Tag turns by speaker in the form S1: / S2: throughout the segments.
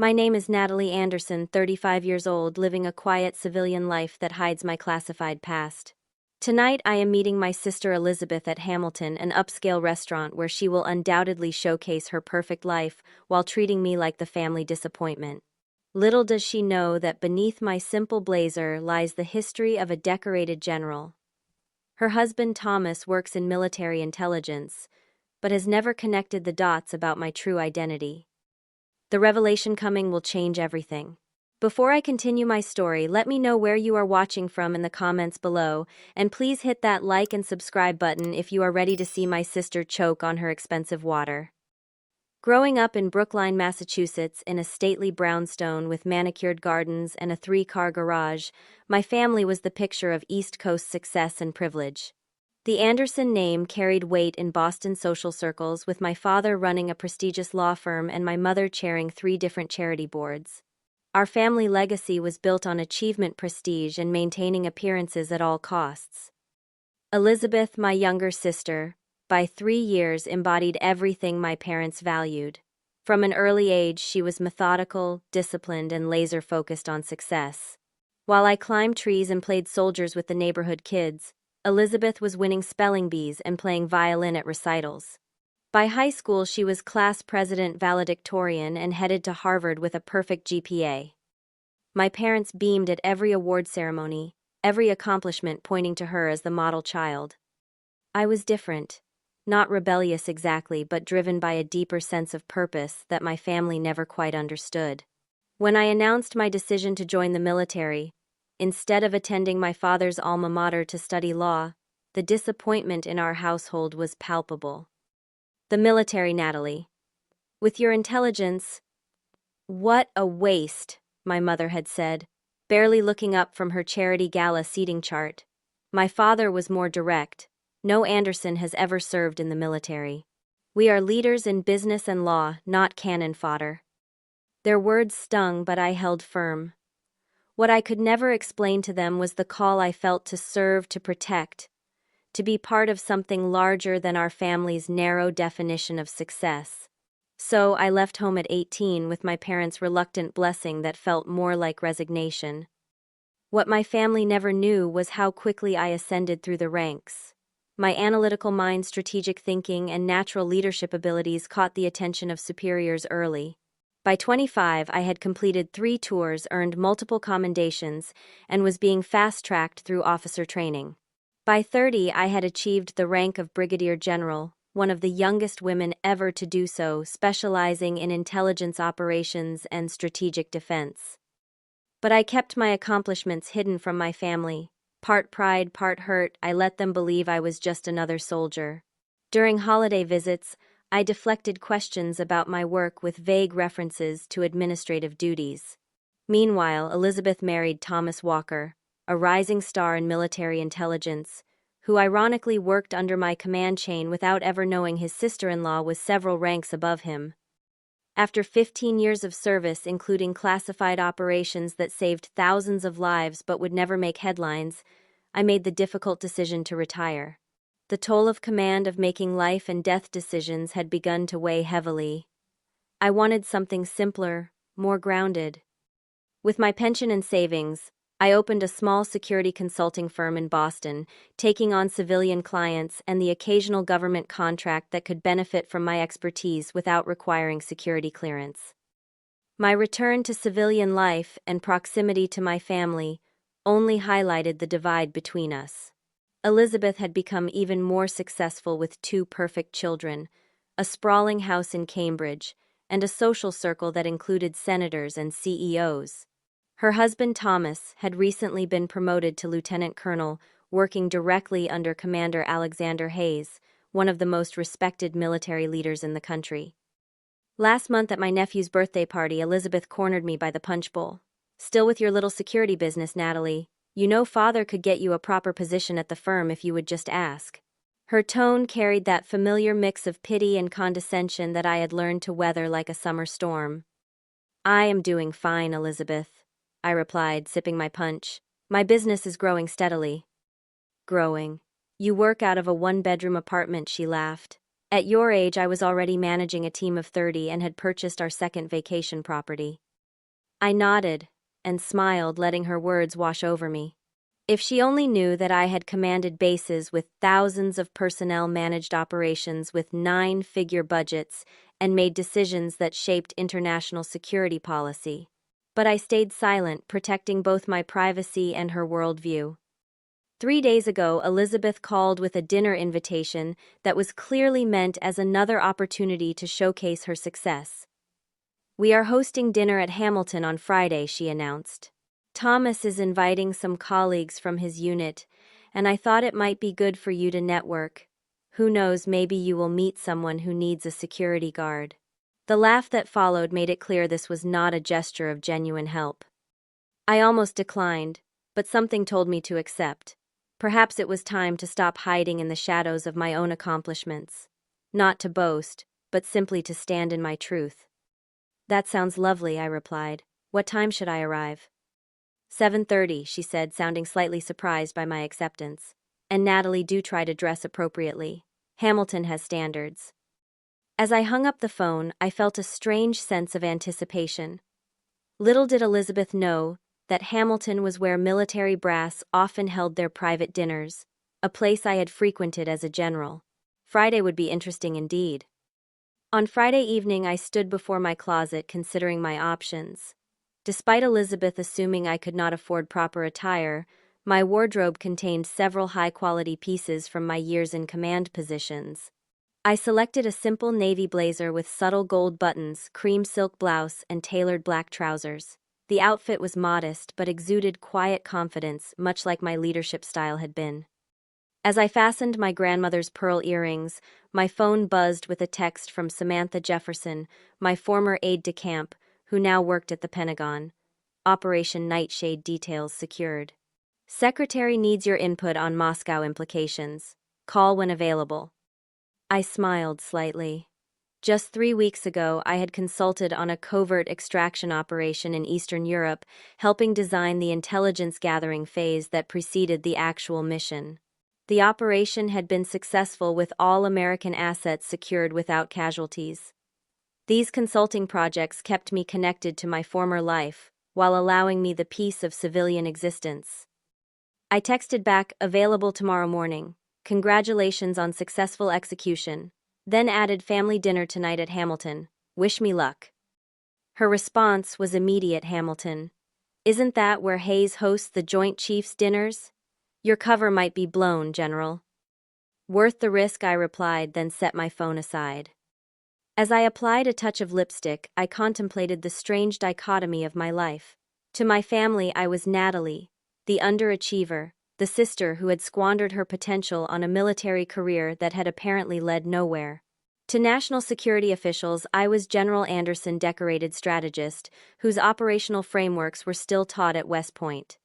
S1: My name is Natalie Anderson, 35 years old, living a quiet civilian life that hides my classified past. Tonight I am meeting my sister Elizabeth at Hamilton, an upscale restaurant where she will undoubtedly showcase her perfect life while treating me like the family disappointment. Little does she know that beneath my simple blazer lies the history of a decorated general. Her husband Thomas works in military intelligence, but has never connected the dots about my true identity. The revelation coming will change everything. Before I continue my story, let me know where you are watching from in the comments below, and please hit that like and subscribe button if you are ready to see my sister choke on her expensive water. Growing up in Brookline, Massachusetts, in a stately brownstone with manicured gardens and a 3-car garage, my family was the picture of East Coast success and privilege. The Anderson name carried weight in Boston social circles, with my father running a prestigious law firm and my mother chairing 3 different charity boards. Our family legacy was built on achievement, prestige, and maintaining appearances at all costs. Elizabeth, my younger sister, by 3 years embodied everything my parents valued. From an early age, she was methodical, disciplined, and laser-focused on success. While I climbed trees and played soldiers with the neighborhood kids, Elizabeth was winning spelling bees and playing violin at recitals. By high school, she was class president valedictorian and headed to Harvard with a perfect GPA. My parents beamed at every award ceremony, every accomplishment pointing to her as the model child. I was different, not rebellious exactly, but driven by a deeper sense of purpose that my family never quite understood. When I announced my decision to join the military, instead of attending my father's alma mater to study law, the disappointment in our household was palpable. The military, Natalie. With your intelligence, what a waste, my mother had said, barely looking up from her charity gala seating chart. My father was more direct. No Anderson has ever served in the military. We are leaders in business and law, not cannon fodder. Their words stung, but I held firm. What I could never explain to them was the call I felt to serve, to protect, to be part of something larger than our family's narrow definition of success. So I left home at 18 with my parents' reluctant blessing that felt more like resignation. What my family never knew was how quickly I ascended through the ranks. My analytical mind, strategic thinking, and natural leadership abilities caught the attention of superiors early. By 25, I had completed 3 tours, earned multiple commendations, and was being fast-tracked through officer training. By 30, I had achieved the rank of brigadier general, one of the youngest women ever to do so, specializing in intelligence operations and strategic defense. But I kept my accomplishments hidden from my family. Part pride, part hurt, I let them believe I was just another soldier. During holiday visits, I deflected questions about my work with vague references to administrative duties. Meanwhile, Elizabeth married Thomas Walker, a rising star in military intelligence, who ironically worked under my command chain without ever knowing his sister-in-law was several ranks above him. After 15 years of service, including classified operations that saved thousands of lives but would never make headlines, I made the difficult decision to retire. The toll of command, of making life and death decisions, had begun to weigh heavily. I wanted something simpler, more grounded. With my pension and savings, I opened a small security consulting firm in Boston, taking on civilian clients and the occasional government contract that could benefit from my expertise without requiring security clearance. My return to civilian life and proximity to my family only highlighted the divide between us. Elizabeth had become even more successful with 2 perfect children, a sprawling house in Cambridge, and a social circle that included senators and CEOs. Her husband Thomas had recently been promoted to lieutenant colonel, working directly under Commander Alexander Hayes, one of the most respected military leaders in the country. Last month at my nephew's birthday party, Elizabeth cornered me by the punch bowl. "Still with your little security business, Natalie? You know father could get you a proper position at the firm if you would just ask." Her tone carried that familiar mix of pity and condescension that I had learned to weather like a summer storm. "I am doing fine, Elizabeth," I replied, sipping my punch. "My business is growing steadily." "Growing? You work out of a 1-bedroom apartment," she laughed. "At your age, I was already managing a team of 30 and had purchased our second vacation property." I nodded and smiled, letting her words wash over me. If she only knew that I had commanded bases with thousands of personnel, managed operations with 9-figure budgets, and made decisions that shaped international security policy. But I stayed silent, protecting both my privacy and her worldview. 3 days ago, Elizabeth called with a dinner invitation that was clearly meant as another opportunity to showcase her success. "We are hosting dinner at Hamilton on Friday," she announced. "Thomas is inviting some colleagues from his unit, and I thought it might be good for you to network. Who knows, maybe you will meet someone who needs a security guard." The laugh that followed made it clear this was not a gesture of genuine help. I almost declined, but something told me to accept. Perhaps it was time to stop hiding in the shadows of my own accomplishments. Not to boast, but simply to stand in my truth. "That sounds lovely," I replied. "What time should I arrive?" 7:30, she said, sounding slightly surprised by my acceptance. "And Natalie, do try to dress appropriately. Hamilton has standards." As I hung up the phone, I felt a strange sense of anticipation. Little did Elizabeth know that Hamilton was where military brass often held their private dinners, a place I had frequented as a general. Friday would be interesting indeed. On Friday evening, I stood before my closet considering my options. Despite Elizabeth assuming I could not afford proper attire, my wardrobe contained several high-quality pieces from my years in command positions. I selected a simple navy blazer with subtle gold buttons, cream silk blouse, and tailored black trousers. The outfit was modest but exuded quiet confidence, much like my leadership style had been. As I fastened my grandmother's pearl earrings, my phone buzzed with a text from Samantha Jefferson, my former aide-de-camp, who now worked at the Pentagon. Operation Nightshade details secured. "Secretary needs your input on Moscow implications. Call when available." I smiled slightly. Just 3 weeks ago, I had consulted on a covert extraction operation in Eastern Europe, helping design the intelligence-gathering phase that preceded the actual mission. The operation had been successful, with all American assets secured without casualties. These consulting projects kept me connected to my former life, while allowing me the peace of civilian existence. I texted back, "Available tomorrow morning. Congratulations on successful execution." Then added, "Family dinner tonight at Hamilton. Wish me luck." Her response was immediate. "Hamilton? Isn't that where Hayes hosts the Joint Chiefs dinners? Your cover might be blown, General." "Worth the risk," I replied, then set my phone aside. As I applied a touch of lipstick, I contemplated the strange dichotomy of my life. To my family, I was Natalie, the underachiever, the sister who had squandered her potential on a military career that had apparently led nowhere. To national security officials, I was General Anderson, decorated strategist, whose operational frameworks were still taught at West Point.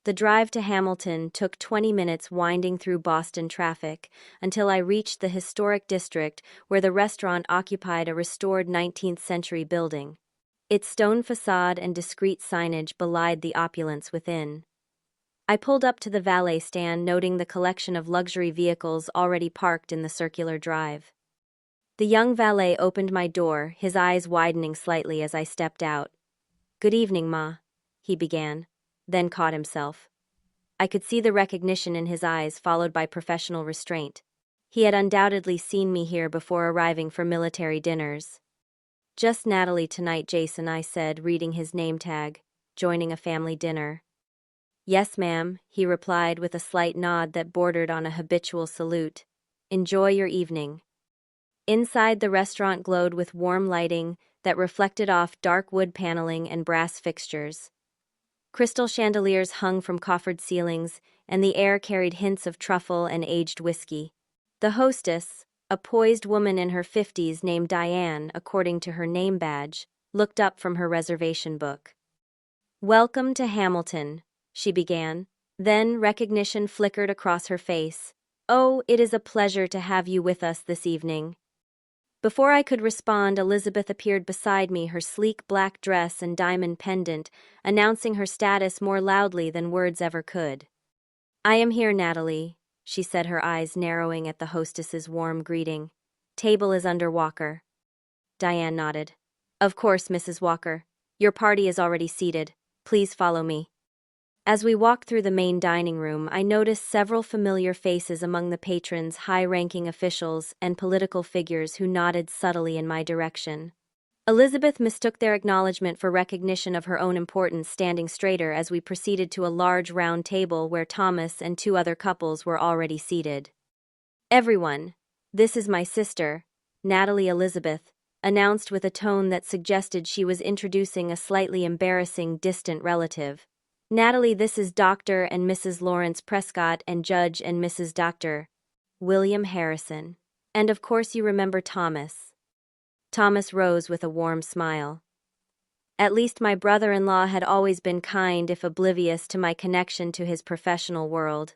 S1: The drive to Hamilton took 20 minutes, winding through Boston traffic, until I reached the historic district where the restaurant occupied a restored 19th-century building. Its stone facade and discreet signage belied the opulence within. I pulled up to the valet stand, noting the collection of luxury vehicles already parked in the circular drive. The young valet opened my door, his eyes widening slightly as I stepped out. "Good evening, Ma," he began, then caught himself. I could see the recognition in his eyes, followed by professional restraint. He had undoubtedly seen me here before arriving for military dinners. "Just Natalie tonight, Jason," I said, reading his name tag. "Joining a family dinner." "Yes, ma'am," he replied with a slight nod that bordered on a habitual salute. "Enjoy your evening." Inside, the restaurant glowed with warm lighting that reflected off dark wood paneling and brass fixtures. Crystal chandeliers hung from coffered ceilings, and the air carried hints of truffle and aged whiskey. The hostess, a poised woman in her 50s named Diane, according to her name badge, looked up from her reservation book. "Welcome to Hamilton," she began. Then recognition flickered across her face. "Oh, it is a pleasure to have you with us this evening." Before I could respond, Elizabeth appeared beside me, her sleek black dress and diamond pendant, announcing her status more loudly than words ever could. "I am here, Natalie," she said, her eyes narrowing at the hostess's warm greeting. "Table is under Walker." Diane nodded. "Of course, Mrs. Walker. Your party is already seated. Please follow me. As we walked through the main dining room, I noticed several familiar faces among the patrons, high-ranking officials, and political figures who nodded subtly in my direction. Elizabeth mistook their acknowledgement for recognition of her own importance, standing straighter as we proceeded to a large round table where Thomas and two other couples were already seated. Everyone, this is my sister, Natalie Elizabeth, announced with a tone that suggested she was introducing a slightly embarrassing distant relative. Natalie, this is Dr. and Mrs. Lawrence Prescott and Judge and Mrs. Dr. William Harrison. And of course you remember Thomas. Thomas rose with a warm smile. At least my brother-in-law had always been kind if oblivious to my connection to his professional world.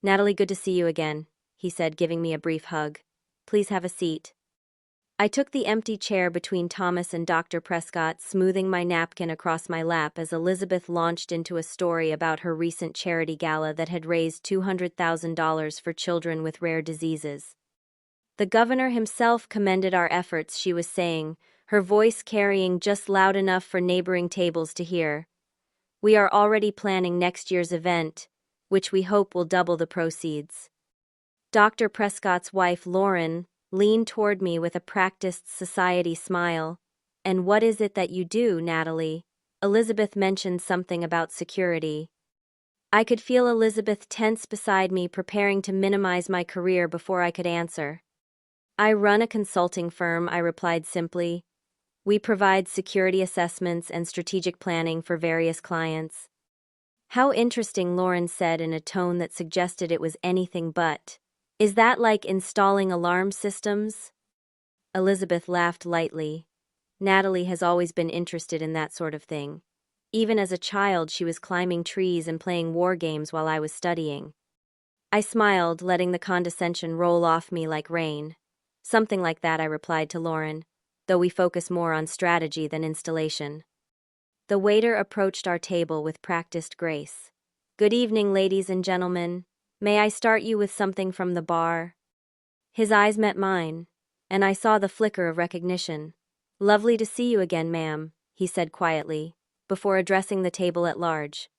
S1: Natalie, good to see you again, he said, giving me a brief hug. Please have a seat. I took the empty chair between Thomas and Dr. Prescott, smoothing my napkin across my lap as Elizabeth launched into a story about her recent charity gala that had raised $200,000 for children with rare diseases. The governor himself commended our efforts, she was saying, her voice carrying just loud enough for neighboring tables to hear. We are already planning next year's event, which we hope will double the proceeds. Dr. Prescott's wife, Lauren, leaned toward me with a practiced society smile. And what is it that you do, Natalie? Elizabeth mentioned something about security. I could feel Elizabeth tense beside me, preparing to minimize my career before I could answer. I run a consulting firm, I replied simply. We provide security assessments and strategic planning for various clients. How interesting, Lauren said in a tone that suggested it was anything but. Is that like installing alarm systems? Elizabeth laughed lightly. Natalie has always been interested in that sort of thing. Even as a child, she was climbing trees and playing war games while I was studying. I smiled, letting the condescension roll off me like rain. Something like that, I replied to Lauren, though we focus more on strategy than installation. The waiter approached our table with practiced grace. Good evening, ladies and gentlemen. May I start you with something from the bar? His eyes met mine, and I saw the flicker of recognition. Lovely to see you again, ma'am, he said quietly, before addressing the table at large.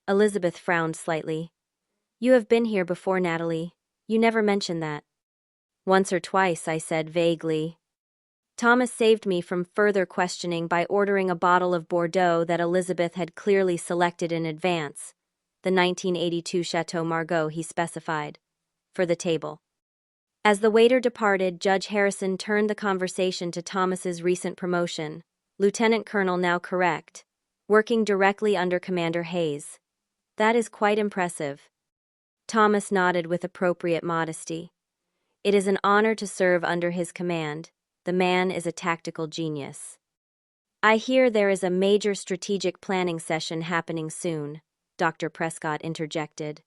S1: Elizabeth frowned slightly. You have been here before, Natalie. You never mentioned that. Once or twice, I said vaguely. Thomas saved me from further questioning by ordering a bottle of Bordeaux that Elizabeth had clearly selected in advance, the 1982 Chateau Margaux, he specified, for the table. As the waiter departed, Judge Harrison turned the conversation to Thomas's recent promotion, Lieutenant Colonel now correct, working directly under Commander Hayes. That is quite impressive. Thomas nodded with appropriate modesty. It is an honor to serve under his command. The man is a tactical genius. I hear there is a major strategic planning session happening soon, Dr. Prescott interjected.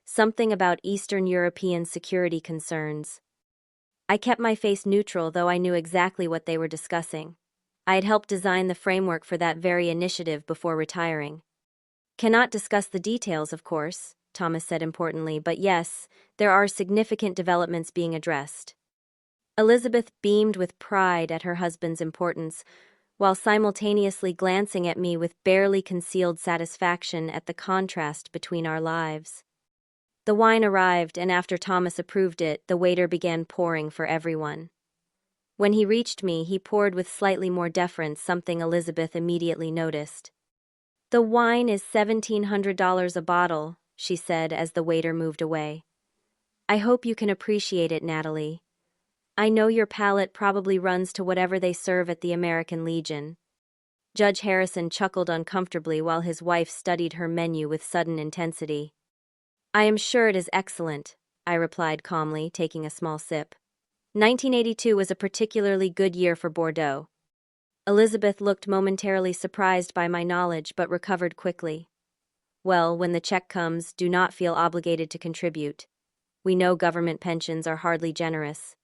S1: Something about Eastern European security concerns. I kept my face neutral, though I knew exactly what they were discussing. I had helped design the framework for that very initiative before retiring. Cannot discuss the details, of course, Thomas said importantly, but yes, there are significant developments being addressed. Elizabeth beamed with pride at her husband's importance, while simultaneously glancing at me with barely concealed satisfaction at the contrast between our lives. The wine arrived, and after Thomas approved it, the waiter began pouring for everyone. When he reached me, he poured with slightly more deference, something Elizabeth immediately noticed. The wine is $1,700 a bottle, she said as the waiter moved away. I hope you can appreciate it, Natalie. I know your palate probably runs to whatever they serve at the American Legion. Judge Harrison chuckled uncomfortably while his wife studied her menu with sudden intensity. I am sure it is excellent, I replied calmly, taking a small sip. 1982 was a particularly good year for Bordeaux. Elizabeth looked momentarily surprised by my knowledge but recovered quickly. Well, when the check comes, do not feel obligated to contribute. We know government pensions are hardly generous.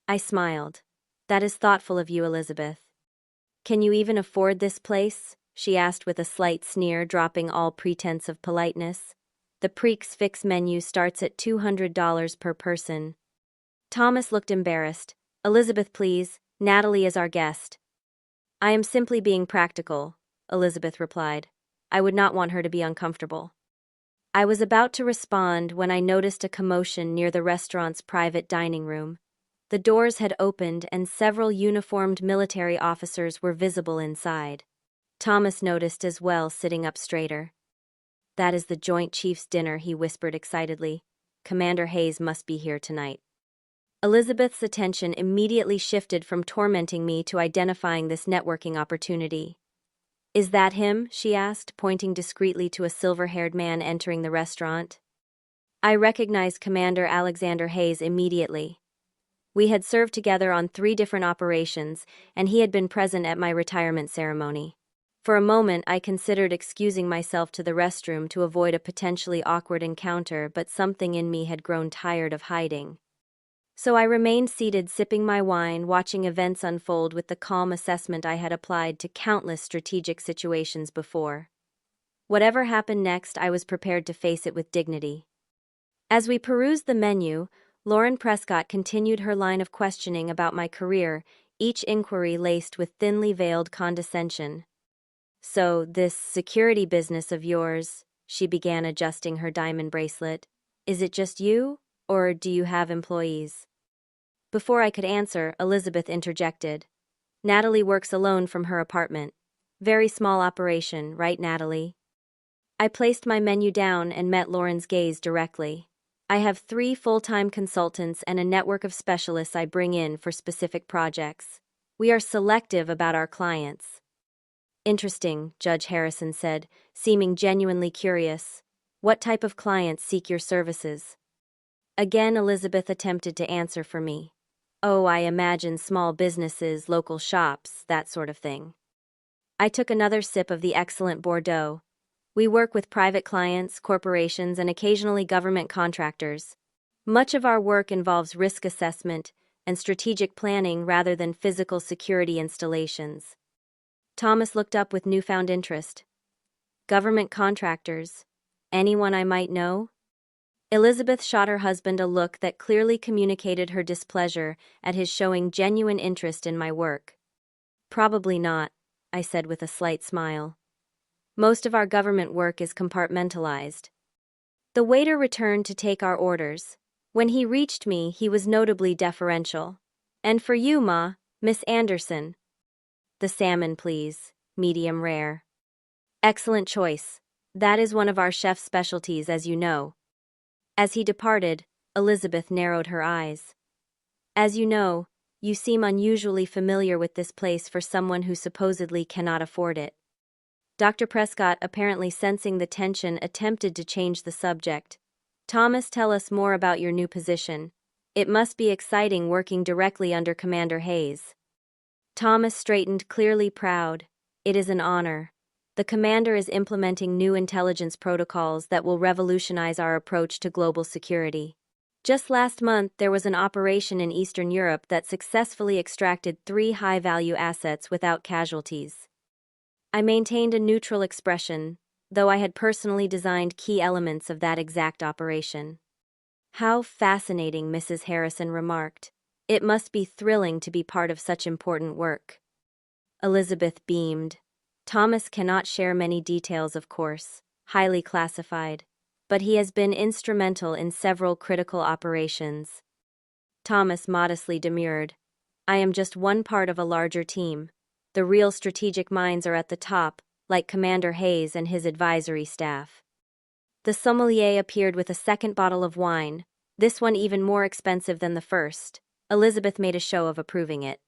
S1: I smiled. That is thoughtful of you, Elizabeth. Can you even afford this place? She asked with a slight sneer, dropping all pretense of politeness. The Prix Fixe menu starts at $200 per person. Thomas looked embarrassed. Elizabeth, please. Natalie is our guest. I am simply being practical, Elizabeth replied. I would not want her to be uncomfortable. I was about to respond when I noticed a commotion near the restaurant's private dining room. The doors had opened and several uniformed military officers were visible inside. Thomas noticed as well, sitting up straighter. That is the Joint Chiefs dinner, he whispered excitedly. Commander Hayes must be here tonight. Elizabeth's attention immediately shifted from tormenting me to identifying this networking opportunity. Is that him? She asked, pointing discreetly to a silver-haired man entering the restaurant. I recognized Commander Alexander Hayes immediately. We had served together on 3 different operations, and he had been present at my retirement ceremony. For a moment, I considered excusing myself to the restroom to avoid a potentially awkward encounter, but something in me had grown tired of hiding. So I remained seated, sipping my wine, watching events unfold with the calm assessment I had applied to countless strategic situations before. Whatever happened next, I was prepared to face it with dignity. As we perused the menu, Lauren Prescott continued her line of questioning about my career, each inquiry laced with thinly veiled condescension. So, this security business of yours, she began, adjusting her diamond bracelet. Is it just you, or do you have employees? Before I could answer, Elizabeth interjected. Natalie works alone from her apartment. Very small operation, right, Natalie? I placed my menu down and met Lauren's gaze directly. I have 3 full-time consultants and a network of specialists I bring in for specific projects. We are selective about our clients. Interesting, Judge Harrison said, seeming genuinely curious. What type of clients seek your services? Again, Elizabeth attempted to answer for me. Oh, I imagine small businesses, local shops, that sort of thing. I took another sip of the excellent Bordeaux. We work with private clients, corporations, and occasionally government contractors. Much of our work involves risk assessment and strategic planning rather than physical security installations. Thomas looked up with newfound interest. Government contractors? Anyone I might know? Elizabeth shot her husband a look that clearly communicated her displeasure at his showing genuine interest in my work. Probably not, I said with a slight smile. Most of our government work is compartmentalized. The waiter returned to take our orders. When he reached me, he was notably deferential. And for you, Ma, Miss Anderson. The salmon, please, medium rare. Excellent choice. That is one of our chef's specialties, as you know. As he departed, Elizabeth narrowed her eyes. As you know, you seem unusually familiar with this place for someone who supposedly cannot afford it. Dr. Prescott, apparently sensing the tension, attempted to change the subject. Thomas, tell us more about your new position. It must be exciting working directly under Commander Hayes. Thomas straightened, clearly proud. It is an honor. The commander is implementing new intelligence protocols that will revolutionize our approach to global security. Just last month, there was an operation in Eastern Europe that successfully extracted 3 high-value assets without casualties. I maintained a neutral expression, though I had personally designed key elements of that exact operation. How fascinating, Mrs. Harrison remarked. It must be thrilling to be part of such important work. Elizabeth beamed. Thomas cannot share many details, of course, highly classified, but he has been instrumental in several critical operations. Thomas modestly demurred. I am just one part of a larger team. The real strategic minds are at the top, like Commander Hayes and his advisory staff. The sommelier appeared with a second bottle of wine, this one even more expensive than the first. Elizabeth made a show of approving it.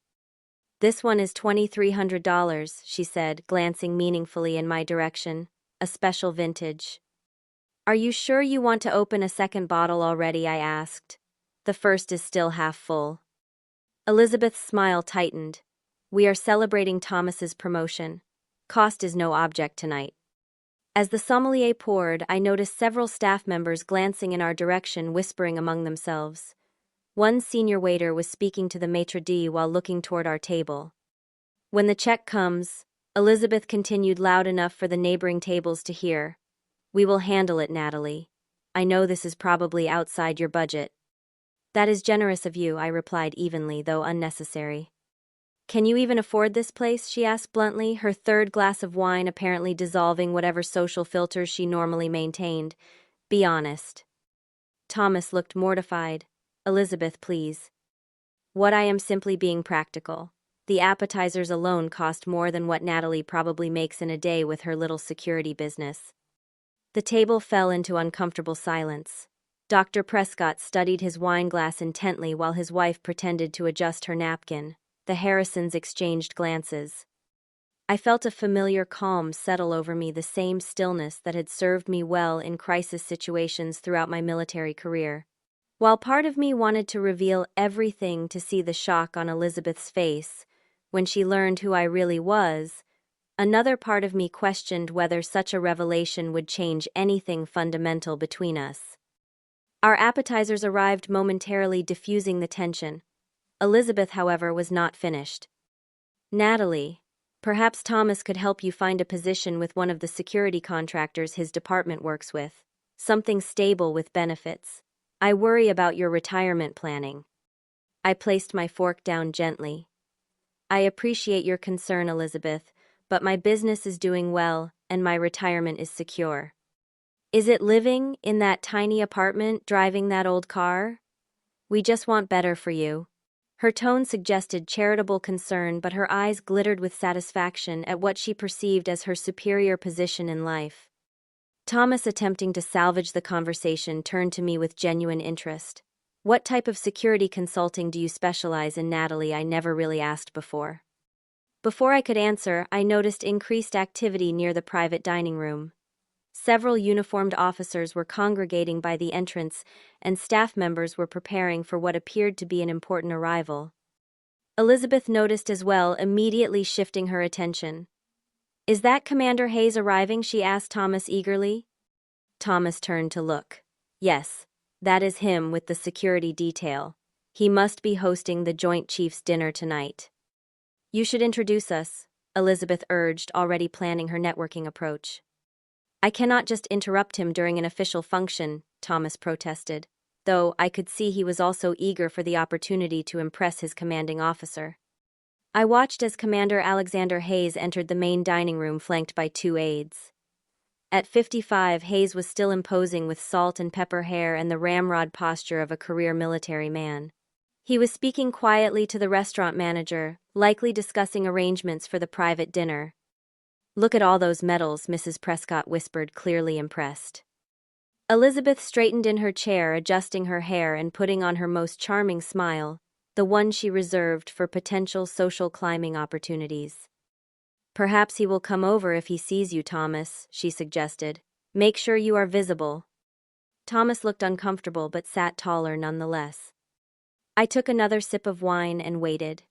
S1: This one is $2,300, she said, glancing meaningfully in my direction. A special vintage. Are you sure you want to open a second bottle already? I asked. The first is still half full. Elizabeth's smile tightened. We are celebrating Thomas's promotion. Cost is no object tonight. As the sommelier poured, I noticed several staff members glancing in our direction, whispering among themselves. One senior waiter was speaking to the maitre d' while looking toward our table. When the check comes, Elizabeth continued loud enough for the neighboring tables to hear. We will handle it, Natalie. I know this is probably outside your budget. That is generous of you, I replied evenly, though unnecessary. Can you even afford this place? She asked bluntly, her third glass of wine apparently dissolving whatever social filters she normally maintained. Be honest. Thomas looked mortified. Elizabeth, please. What? I am simply being practical. The appetizers alone cost more than what Natalie probably makes in a day with her little security business. The table fell into uncomfortable silence. Dr. Prescott studied his wineglass intently while his wife pretended to adjust her napkin. The Harrisons exchanged glances. I felt a familiar calm settle over me, the same stillness that had served me well in crisis situations throughout my military career. While part of me wanted to reveal everything to see the shock on Elizabeth's face when she learned who I really was, another part of me questioned whether such a revelation would change anything fundamental between us. Our appetizers arrived, momentarily diffusing the tension. Elizabeth, however, was not finished. Natalie, perhaps Thomas could help you find a position with one of the security contractors his department works with. Something stable with benefits. I worry about your retirement planning. I placed my fork down gently. I appreciate your concern, Elizabeth, but my business is doing well and my retirement is secure. Is it living in that tiny apartment, driving that old car? We just want better for you. Her tone suggested charitable concern, but her eyes glittered with satisfaction at what she perceived as her superior position in life. Thomas, attempting to salvage the conversation, turned to me with genuine interest. What type of security consulting do you specialize in, Natalie? I never really asked before. Before I could answer, I noticed increased activity near the private dining room. Several uniformed officers were congregating by the entrance, and staff members were preparing for what appeared to be an important arrival. Elizabeth noticed as well, immediately shifting her attention. Is that Commander Hayes arriving? She asked Thomas eagerly. Thomas turned to look. Yes, that is him with the security detail. He must be hosting the Joint Chiefs dinner tonight. You should introduce us, Elizabeth urged, already planning her networking approach. I cannot just interrupt him during an official function, Thomas protested, though I could see he was also eager for the opportunity to impress his commanding officer. I watched as Commander Alexander Hayes entered the main dining room, flanked by two aides. At 55, Hayes was still imposing with salt and pepper hair and the ramrod posture of a career military man. He was speaking quietly to the restaurant manager, likely discussing arrangements for the private dinner. Look at all those medals, Mrs. Prescott whispered, clearly impressed. Elizabeth straightened in her chair, adjusting her hair and putting on her most charming smile, the one she reserved for potential social climbing opportunities. Perhaps he will come over if he sees you, Thomas, she suggested. Make sure you are visible. Thomas looked uncomfortable but sat taller nonetheless. I took another sip of wine and waited.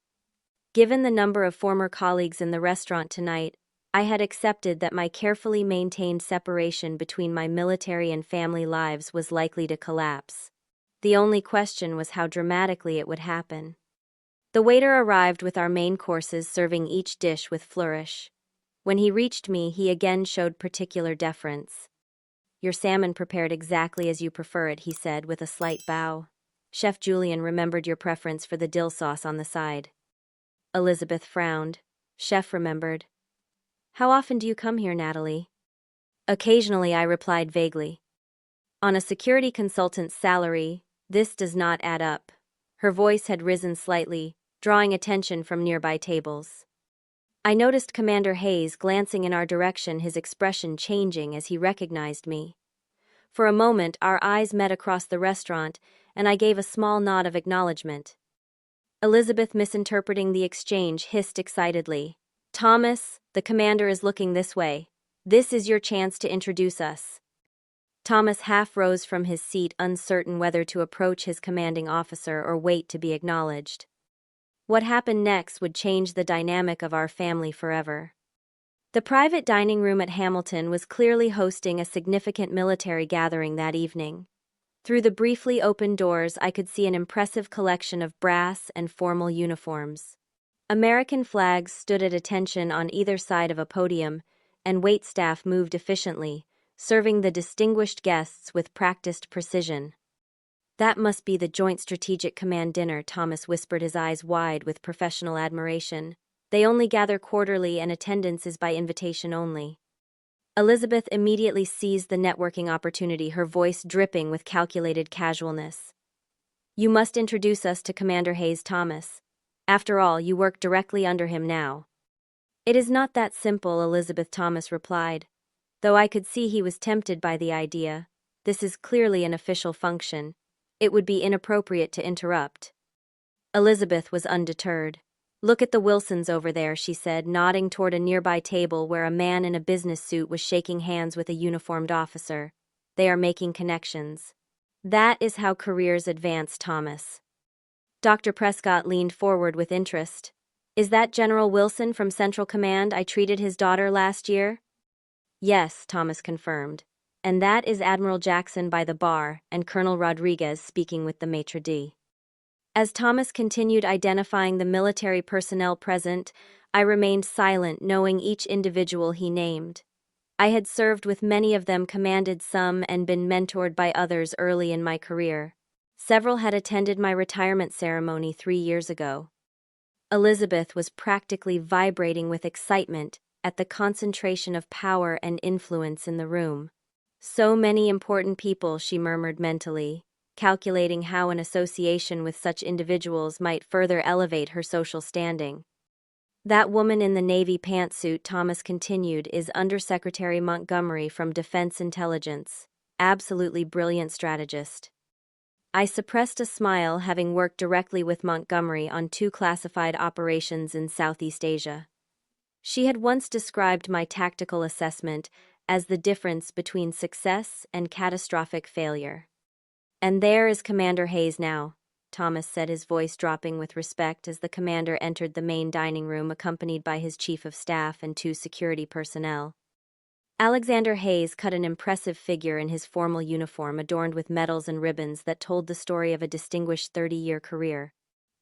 S1: Given the number of former colleagues in the restaurant tonight, I had accepted that my carefully maintained separation between my military and family lives was likely to collapse. The only question was how dramatically it would happen. The waiter arrived with our main courses, serving each dish with flourish. When he reached me, he again showed particular deference. Your salmon prepared exactly as you prefer it, he said with a slight bow. Chef Julian remembered your preference for the dill sauce on the side. Elizabeth frowned. Chef remembered. How often do you come here, Natalie? Occasionally, I replied vaguely. On a security consultant's salary, this does not add up. Her voice had risen slightly, drawing attention from nearby tables. I noticed Commander Hayes glancing in our direction, his expression changing as he recognized me. For a moment, our eyes met across the restaurant, and I gave a small nod of acknowledgement. Elizabeth, misinterpreting the exchange, hissed excitedly. Thomas, the commander is looking this way. This is your chance to introduce us. Thomas half rose from his seat, uncertain whether to approach his commanding officer or wait to be acknowledged. What happened next would change the dynamic of our family forever. The private dining room at Hamilton was clearly hosting a significant military gathering that evening. Through the briefly opened doors, I could see an impressive collection of brass and formal uniforms. American flags stood at attention on either side of a podium, and waitstaff moved efficiently, serving the distinguished guests with practiced precision. That must be the Joint Strategic Command dinner, Thomas whispered, his eyes wide with professional admiration. They only gather quarterly and attendance is by invitation only. Elizabeth immediately seized the networking opportunity, her voice dripping with calculated casualness. You must introduce us to Commander Hayes, Thomas. After all, you work directly under him now. It is not that simple, Elizabeth, Thomas replied. Though I could see he was tempted by the idea. This is clearly an official function. It would be inappropriate to interrupt. Elizabeth was undeterred. Look at the Wilsons over there, she said, nodding toward a nearby table where a man in a business suit was shaking hands with a uniformed officer. They are making connections. That is how careers advance, Thomas. Dr. Prescott leaned forward with interest. Is that General Wilson from Central Command I treated his daughter last year? Yes, Thomas confirmed. And that is Admiral Jackson by the bar and Colonel Rodriguez speaking with the maitre d'. As Thomas continued identifying the military personnel present, I remained silent, knowing each individual he named. I had served with many of them, commanded some, and been mentored by others early in my career. Several had attended my retirement ceremony 3 years ago. Elizabeth was practically vibrating with excitement at the concentration of power and influence in the room. So many important people, she murmured mentally, calculating how an association with such individuals might further elevate her social standing. That woman in the Navy pantsuit, Thomas continued, is Undersecretary Montgomery from Defense Intelligence. Absolutely brilliant strategist. I suppressed a smile, having worked directly with Montgomery on 2 classified operations in Southeast Asia. She had once described my tactical assessment as the difference between success and catastrophic failure. And there is Commander Hayes now, Thomas said, his voice dropping with respect as the commander entered the main dining room accompanied by his chief of staff and 2 security personnel. Alexander Hayes cut an impressive figure in his formal uniform adorned with medals and ribbons that told the story of a distinguished 30-year career.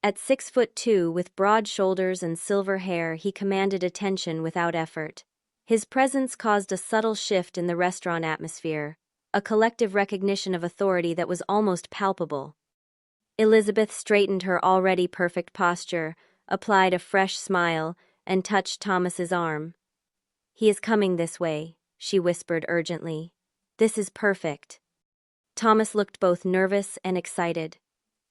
S1: At 6'2", with broad shoulders and silver hair, he commanded attention without effort. His presence caused a subtle shift in the restaurant atmosphere, a collective recognition of authority that was almost palpable. Elizabeth straightened her already perfect posture, applied a fresh smile, and touched Thomas's arm. He is coming this way, she whispered urgently. This is perfect. Thomas looked both nervous and excited.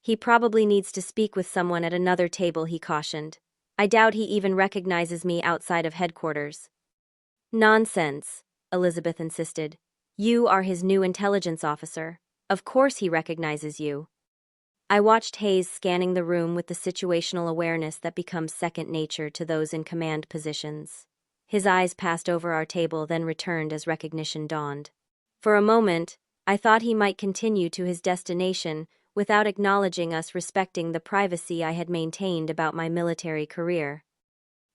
S1: He probably needs to speak with someone at another table, he cautioned. I doubt he even recognizes me outside of headquarters. Nonsense, Elizabeth insisted. You are his new intelligence officer. Of course he recognizes you. I watched Hayes scanning the room with the situational awareness that becomes second nature to those in command positions. His eyes passed over our table, then returned as recognition dawned. For a moment, I thought he might continue to his destination without acknowledging us, respecting the privacy I had maintained about my military career.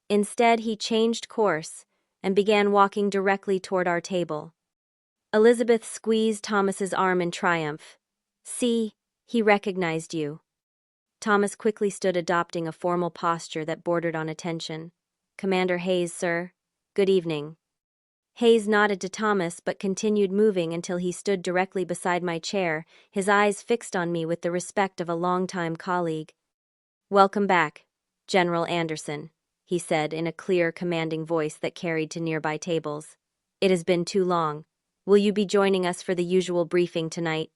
S1: Instead, he changed course and began walking directly toward our table. Elizabeth squeezed Thomas's arm in triumph. See, he recognized you. Thomas quickly stood, adopting a formal posture that bordered on attention. Commander Hayes, sir. Good evening. Hayes nodded to Thomas but continued moving until he stood directly beside my chair, his eyes fixed on me with the respect of a longtime colleague. Welcome back, General Anderson, he said in a clear, commanding voice that carried to nearby tables. It has been too long. Will you be joining us for the usual briefing tonight?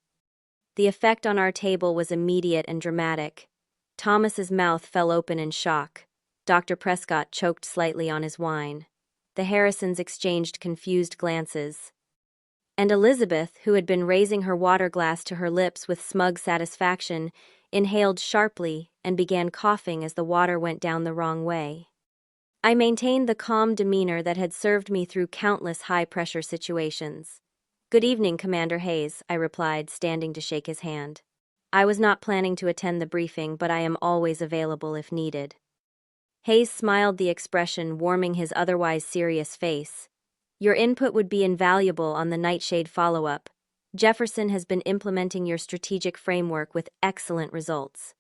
S1: The effect on our table was immediate and dramatic. Thomas's mouth fell open in shock. Dr. Prescott choked slightly on his wine. The Harrisons exchanged confused glances. And Elizabeth, who had been raising her water glass to her lips with smug satisfaction, inhaled sharply and began coughing as the water went down the wrong way. I maintained the calm demeanor that had served me through countless high-pressure situations. Good evening, Commander Hayes, I replied, standing to shake his hand. I was not planning to attend the briefing, but I am always available if needed. Hayes smiled, the expression warming his otherwise serious face. Your input would be invaluable on the Nightshade follow-up. Jefferson has been implementing your strategic framework with excellent results.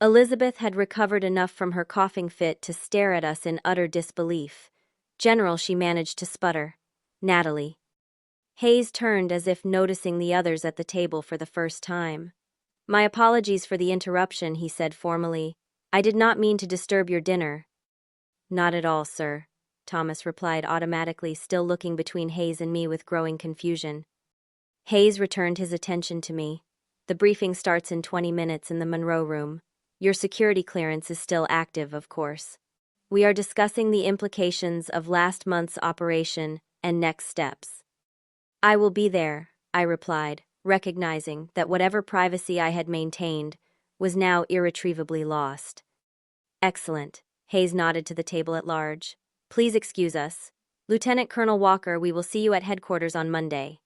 S1: Elizabeth had recovered enough from her coughing fit to stare at us in utter disbelief. General, she managed to sputter. Natalie. Hayes turned as if noticing the others at the table for the first time. My apologies for the interruption, he said formally. I did not mean to disturb your dinner. Not at all, sir, Thomas replied automatically, still looking between Hayes and me with growing confusion. Hayes returned his attention to me. The briefing starts in 20 minutes in the Monroe room. Your security clearance is still active, of course. We are discussing the implications of last month's operation and next steps. I will be there, I replied, recognizing that whatever privacy I had maintained was now irretrievably lost. Excellent, Hayes nodded to the table at large. Please excuse us. Lieutenant Colonel Walker, we will see you at headquarters on Monday.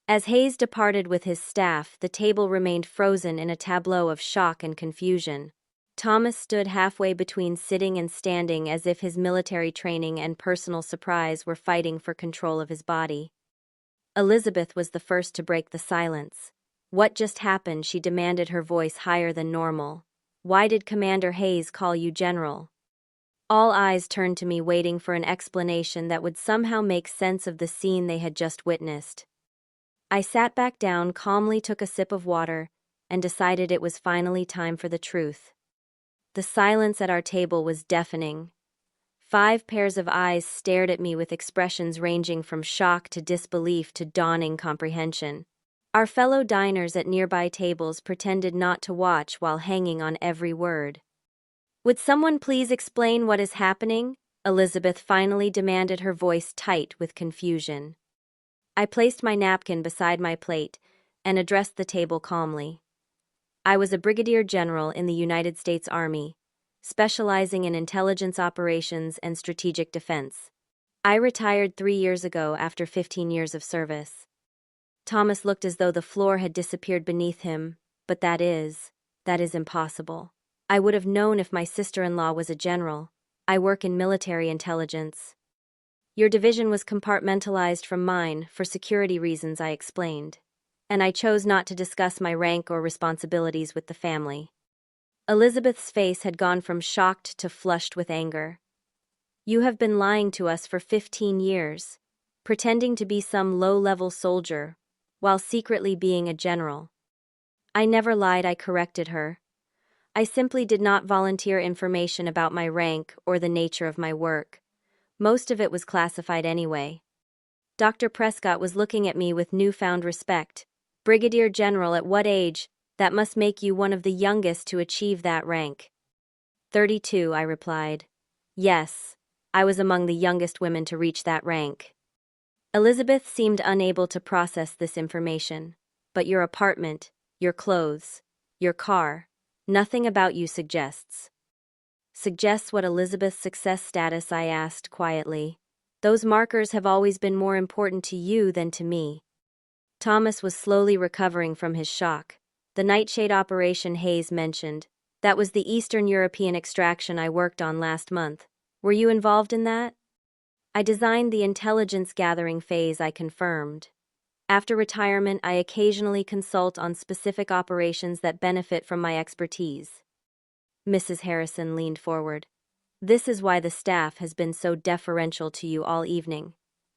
S1: As Hayes departed with his staff, the table remained frozen in a tableau of shock and confusion. Thomas stood halfway between sitting and standing as if his military training and personal surprise were fighting for control of his body. Elizabeth was the first to break the silence. What just happened? She demanded, her voice higher than normal. Why did Commander Hayes call you General? All eyes turned to me, waiting for an explanation that would somehow make sense of the scene they had just witnessed. I sat back down, calmly took a sip of water, and decided it was finally time for the truth. The silence at our table was deafening. 5 pairs of eyes stared at me with expressions ranging from shock to disbelief to dawning comprehension. Our fellow diners at nearby tables pretended not to watch while hanging on every word. Would someone please explain what is happening? Elizabeth finally demanded, her voice tight with confusion. I placed my napkin beside my plate and addressed the table calmly. I was a brigadier general in the United States Army, specializing in intelligence operations and strategic defense. I retired 3 years ago after 15 years of service. Thomas looked as though the floor had disappeared beneath him, but that is impossible. I would have known if my sister-in-law was a general. I work in military intelligence. Your division was compartmentalized from mine for security reasons, I explained, and I chose not to discuss my rank or responsibilities with the family. Elizabeth's face had gone from shocked to flushed with anger. You have been lying to us for 15 years, pretending to be some low-level soldier, while secretly being a general. I never lied, I corrected her. I simply did not volunteer information about my rank or the nature of my work. Most of it was classified anyway. Dr. Prescott was looking at me with newfound respect. Brigadier General, at what age? That must make you one of the youngest to achieve that rank. 32, I replied. Yes, I was among the youngest women to reach that rank. Elizabeth seemed unable to process this information. But your apartment, your clothes, your car, nothing about you suggests. Suggests what? Elizabeth's success status, I asked quietly. Those markers have always been more important to you than to me. Thomas was slowly recovering from his shock. The nightshade operation Hayes mentioned, that was the Eastern European extraction I worked on last month. Were you involved in that? I designed the intelligence gathering phase, I confirmed. After retirement, I occasionally consult on specific operations that benefit from my expertise. Mrs. Harrison leaned forward. This is why the staff has been so deferential to you all evening.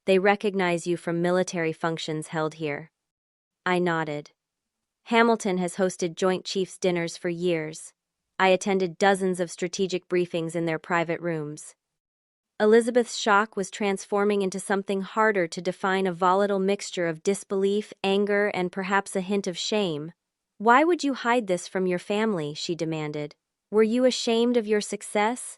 S1: They recognize you from military functions held here. I nodded. Hamilton has hosted Joint Chiefs dinners for years. I attended dozens of strategic briefings in their private rooms. Elizabeth's shock was transforming into something harder to define, a volatile mixture of disbelief, anger, and perhaps a hint of shame. Why would you hide this from your family? She demanded. Were you ashamed of your success?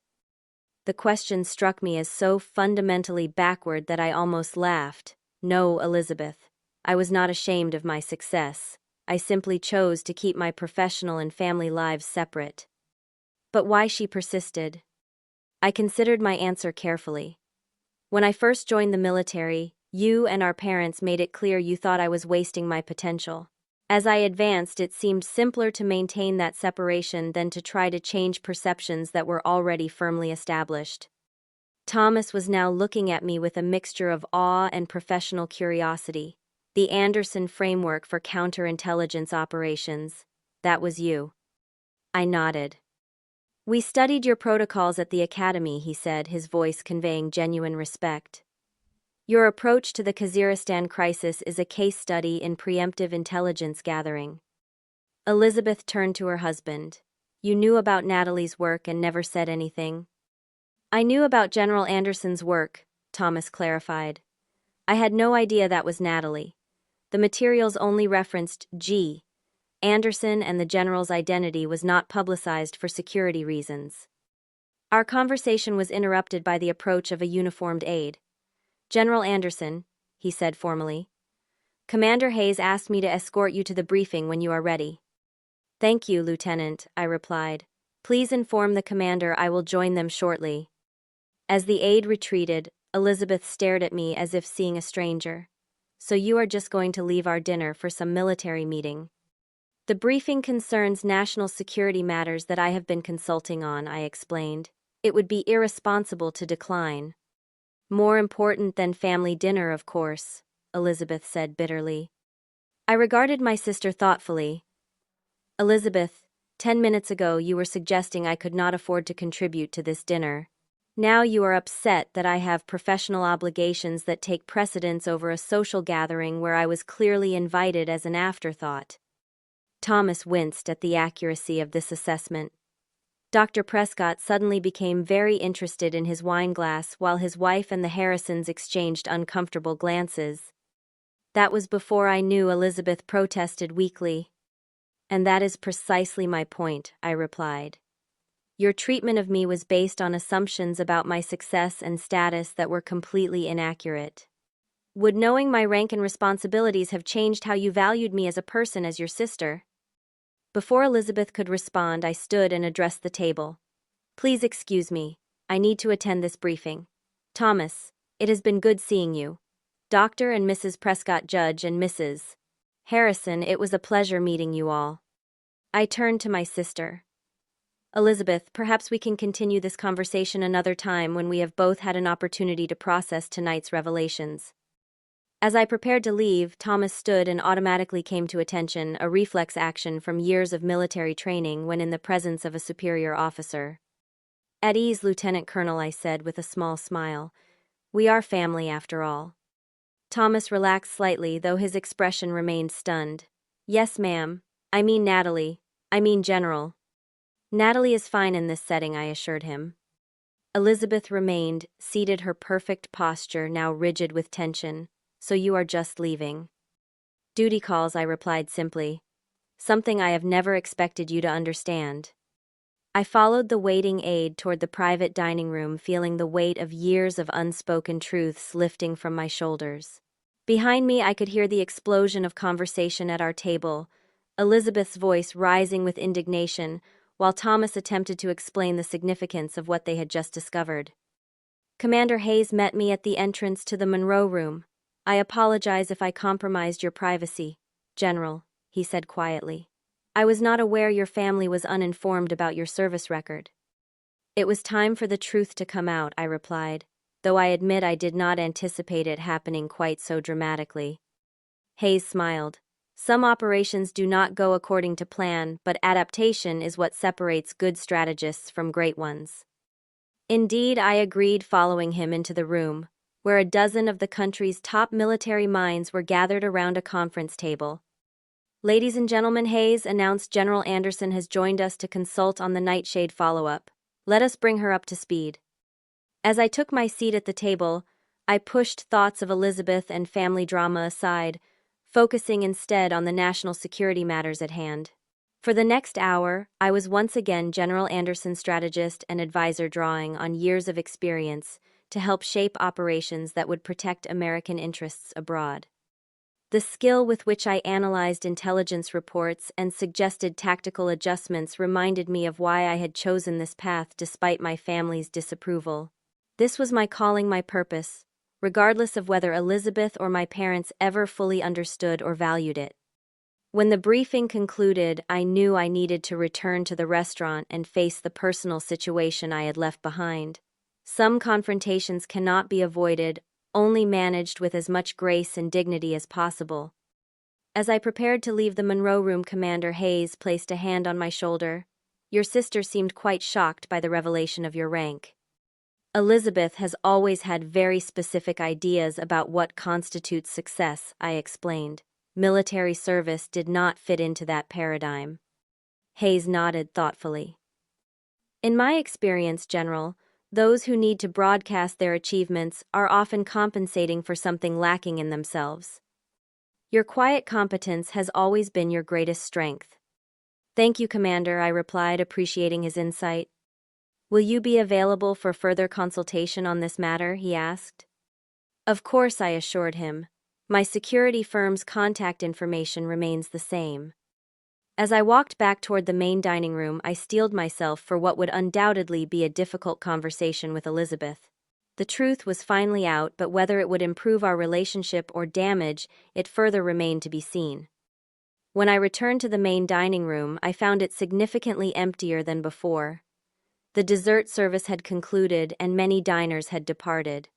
S1: The question struck me as so fundamentally backward that I almost laughed. No, Elizabeth. I was not ashamed of my success. I simply chose to keep my professional and family lives separate. But why? She persisted. I considered my answer carefully. When I first joined the military, you and our parents made it clear you thought I was wasting my potential. As I advanced, it seemed simpler to maintain that separation than to try to change perceptions that were already firmly established. Thomas was now looking at me with a mixture of awe and professional curiosity. The Anderson framework for counterintelligence operations. That was you. I nodded. We studied your protocols at the academy, he said, his voice conveying genuine respect. Your approach to the Kyrgyzstan crisis is a case study in preemptive intelligence gathering. Elizabeth turned to her husband. You knew about Natalie's work and never said anything. I knew about General Anderson's work, Thomas clarified. I had no idea that was Natalie. The materials only referenced G. Anderson, and the general's identity was not publicized for security reasons. Our conversation was interrupted by the approach of a uniformed aide. General Anderson, he said formally. Commander Hayes asked me to escort you to the briefing when you are ready. Thank you, Lieutenant, I replied. Please inform the commander I will join them shortly. As the aide retreated, Elizabeth stared at me as if seeing a stranger. So you are just going to leave our dinner for some military meeting? The briefing concerns national security matters that I have been consulting on, I explained. It would be irresponsible to decline. More important than family dinner, of course, Elizabeth said bitterly. I regarded my sister thoughtfully. Elizabeth, 10 minutes ago you were suggesting I could not afford to contribute to this dinner. Now you are upset that I have professional obligations that take precedence over a social gathering where I was clearly invited as an afterthought. Thomas winced at the accuracy of this assessment. Dr. Prescott suddenly became very interested in his wine glass while his wife and the Harrisons exchanged uncomfortable glances. That was before I knew, Elizabeth protested weakly. And that is precisely my point, I replied. Your treatment of me was based on assumptions about my success and status that were completely inaccurate. Would knowing my rank and responsibilities have changed how you valued me as a person, as your sister? Before Elizabeth could respond, I stood and addressed the table. Please excuse me. I need to attend this briefing. Thomas, it has been good seeing you. Dr. and Mrs. Prescott, Judge and Mrs. Harrison, it was a pleasure meeting you all. I turned to my sister. Elizabeth, perhaps we can continue this conversation another time when we have both had an opportunity to process tonight's revelations. As I prepared to leave, Thomas stood and automatically came to attention, a reflex action from years of military training when in the presence of a superior officer. At ease, Lieutenant Colonel, I said with a small smile. We are family after all. Thomas relaxed slightly, though his expression remained stunned. Yes, ma'am. I mean Natalie. I mean General. Natalie is fine in this setting, I assured him. Elizabeth remained, seated, her perfect posture now rigid with tension. So you are just leaving? Duty calls, I replied simply. Something I have never expected you to understand. I followed the waiting aide toward the private dining room, feeling the weight of years of unspoken truths lifting from my shoulders. Behind me, I could hear the explosion of conversation at our table, Elizabeth's voice rising with indignation, while Thomas attempted to explain the significance of what they had just discovered. Commander Hayes met me at the entrance to the Monroe room. I apologize if I compromised your privacy, General, he said quietly. I was not aware your family was uninformed about your service record. It was time for the truth to come out, I replied, though I admit I did not anticipate it happening quite so dramatically. Hayes smiled. Some operations do not go according to plan, but adaptation is what separates good strategists from great ones. Indeed, I agreed, following him into the room, where a dozen of the country's top military minds were gathered around a conference table. Ladies and gentlemen, Hayes announced General Anderson has joined us to consult on the Nightshade follow-up. Let us bring her up to speed. As I took my seat at the table, I pushed thoughts of Elizabeth and family drama aside, focusing instead on the national security matters at hand. For the next hour, I was once again General Anderson's strategist and advisor, drawing on years of experience to help shape operations that would protect American interests abroad. The skill with which I analyzed intelligence reports and suggested tactical adjustments reminded me of why I had chosen this path despite my family's disapproval. This was my calling, my purpose, regardless of whether Elizabeth or my parents ever fully understood or valued it. When the briefing concluded, I knew I needed to return to the restaurant and face the personal situation I had left behind. Some confrontations cannot be avoided, only managed with as much grace and dignity as possible. As I prepared to leave the Monroe room, Commander Hayes placed a hand on my shoulder. Your sister seemed quite shocked by the revelation of your rank. Elizabeth has always had very specific ideas about what constitutes success, I explained. Military service did not fit into that paradigm. Hayes nodded thoughtfully. In my experience, General, those who need to broadcast their achievements are often compensating for something lacking in themselves. Your quiet competence has always been your greatest strength. Thank you, Commander, I replied, appreciating his insight. Will you be available for further consultation on this matter? He asked. Of course, I assured him. My security firm's contact information remains the same. As I walked back toward the main dining room, I steeled myself for what would undoubtedly be a difficult conversation with Elizabeth. The truth was finally out, but whether it would improve our relationship or damage it further remained to be seen. When I returned to the main dining room, I found it significantly emptier than before. The dessert service had concluded and many diners had departed.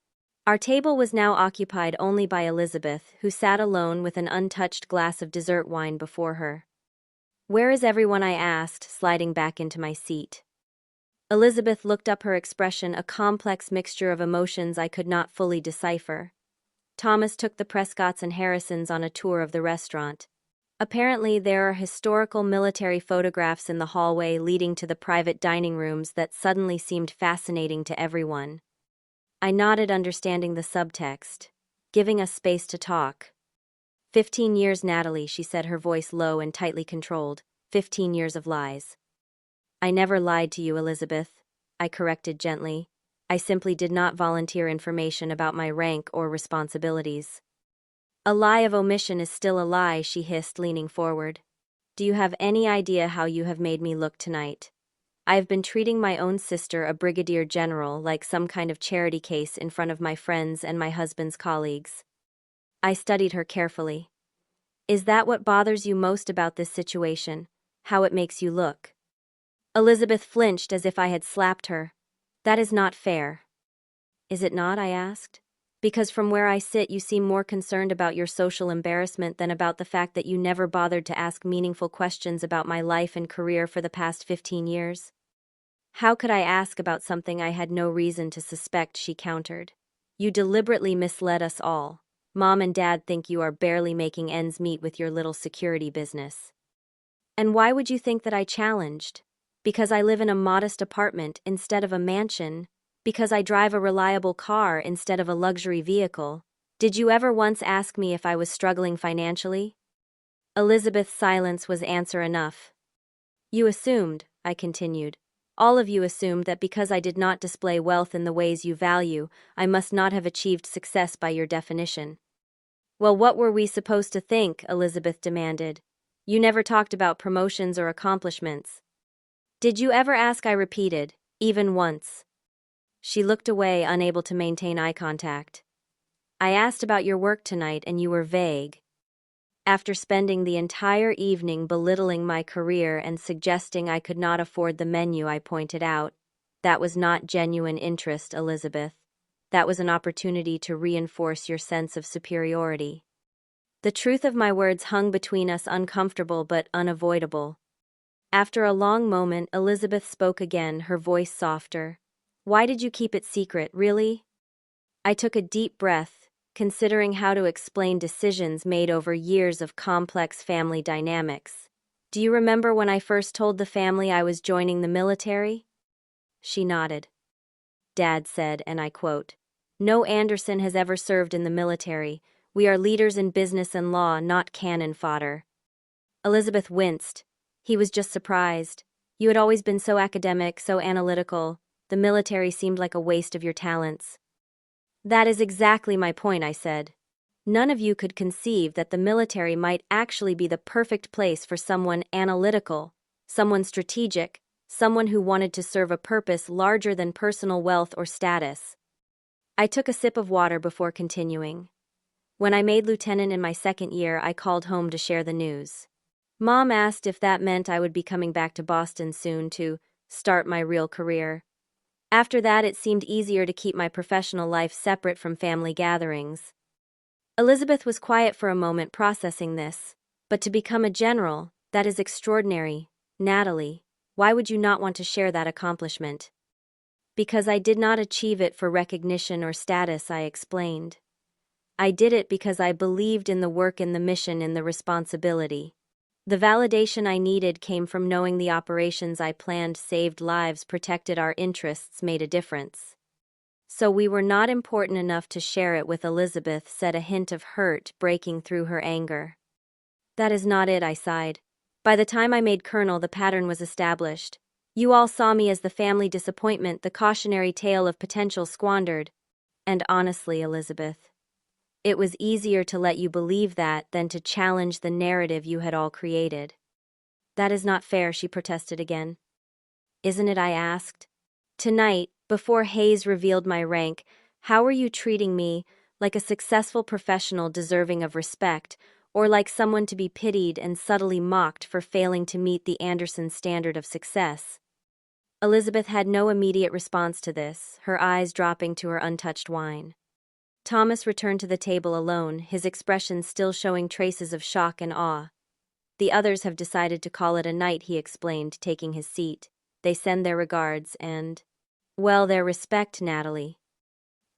S1: Our table was now occupied only by Elizabeth, who sat alone with an untouched glass of dessert wine before her. Where is everyone? I asked, sliding back into my seat. Elizabeth looked up, her expression a complex mixture of emotions I could not fully decipher. Thomas took the Prescotts and Harrisons on a tour of the restaurant. Apparently, there are historical military photographs in the hallway leading to the private dining rooms that suddenly seemed fascinating to everyone. I nodded, understanding the subtext, giving us space to talk. 15 years, Natalie, she said, her voice low and tightly controlled. 15 years of lies. I never lied to you, Elizabeth, I corrected gently. I simply did not volunteer information about my rank or responsibilities. A lie of omission is still a lie, she hissed, leaning forward. Do you have any idea how you have made me look tonight? I have been treating my own sister, a brigadier general, like some kind of charity case in front of my friends and my husband's colleagues. I studied her carefully. Is that what bothers you most about this situation? How it makes you look? Elizabeth flinched as if I had slapped her. That is not fair. Is it not? I asked. Because from where I sit you seem more concerned about your social embarrassment than about the fact that you never bothered to ask meaningful questions about my life and career for the past 15 years. How could I ask about something I had no reason to suspect? She countered. You deliberately misled us all. Mom and Dad think you are barely making ends meet with your little security business. And why would you think that I challenged? Because I live in a modest apartment instead of a mansion? Because I drive a reliable car instead of a luxury vehicle? Did you ever once ask me if I was struggling financially? Elizabeth's silence was answer enough. You assumed, I continued. All of you assumed that because I did not display wealth in the ways you value, I must not have achieved success by your definition. Well, what were we supposed to think? Elizabeth demanded. You never talked about promotions or accomplishments. Did you ever ask? I repeated, even once. She looked away, unable to maintain eye contact. I asked about your work tonight and you were vague. After spending the entire evening belittling my career and suggesting I could not afford the menu, I pointed out, that was not genuine interest, Elizabeth. That was an opportunity to reinforce your sense of superiority. The truth of my words hung between us, uncomfortable but unavoidable. After a long moment, Elizabeth spoke again, her voice softer. Why did you keep it secret, really? I took a deep breath, considering how to explain decisions made over years of complex family dynamics. Do you remember when I first told the family I was joining the military? She nodded. Dad said, and I quote, No Anderson has ever served in the military. We are leaders in business and law, not cannon fodder. Elizabeth winced. He was just surprised. You had always been so academic, so analytical. The military seemed like a waste of your talents. That is exactly my point, I said. None of you could conceive that the military might actually be the perfect place for someone analytical, someone strategic, someone who wanted to serve a purpose larger than personal wealth or status. I took a sip of water before continuing. When I made lieutenant in my second year, I called home to share the news. Mom asked if that meant I would be coming back to Boston soon to start my real career. After that, it seemed easier to keep my professional life separate from family gatherings. Elizabeth was quiet for a moment, processing this. But to become a general, that is extraordinary. Natalie, why would you not want to share that accomplishment? Because I did not achieve it for recognition or status, I explained. I did it because I believed in the work and the mission and the responsibility. The validation I needed came from knowing the operations I planned saved lives, protected our interests, made a difference. So we were not important enough to share it with Elizabeth, said, a hint of hurt breaking through her anger. That is not it, I sighed. By the time I made Colonel, the pattern was established. You all saw me as the family disappointment, the cautionary tale of potential squandered. And honestly, Elizabeth, it was easier to let you believe that than to challenge the narrative you had all created. That is not fair, she protested again. Isn't it, I asked. Tonight, before Hayes revealed my rank, how were you treating me, like a successful professional deserving of respect, or like someone to be pitied and subtly mocked for failing to meet the Anderson standard of success? Elizabeth had no immediate response to this, her eyes dropping to her untouched wine. Thomas returned to the table alone, his expression still showing traces of shock and awe. The others have decided to call it a night, he explained, taking his seat. They send their regards and, well, their respect, Natalie.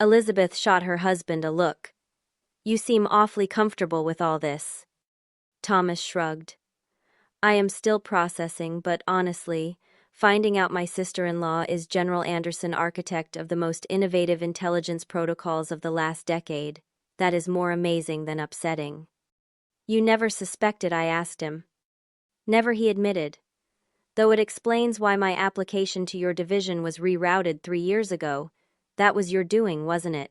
S1: Elizabeth shot her husband a look. You seem awfully comfortable with all this. Thomas shrugged. I am still processing, but honestly, finding out my sister-in-law is General Anderson, architect of the most innovative intelligence protocols of the last decade, that is more amazing than upsetting. You never suspected, I asked him. Never, he admitted. Though it explains why my application to your division was rerouted 3 years ago. That was your doing, wasn't it?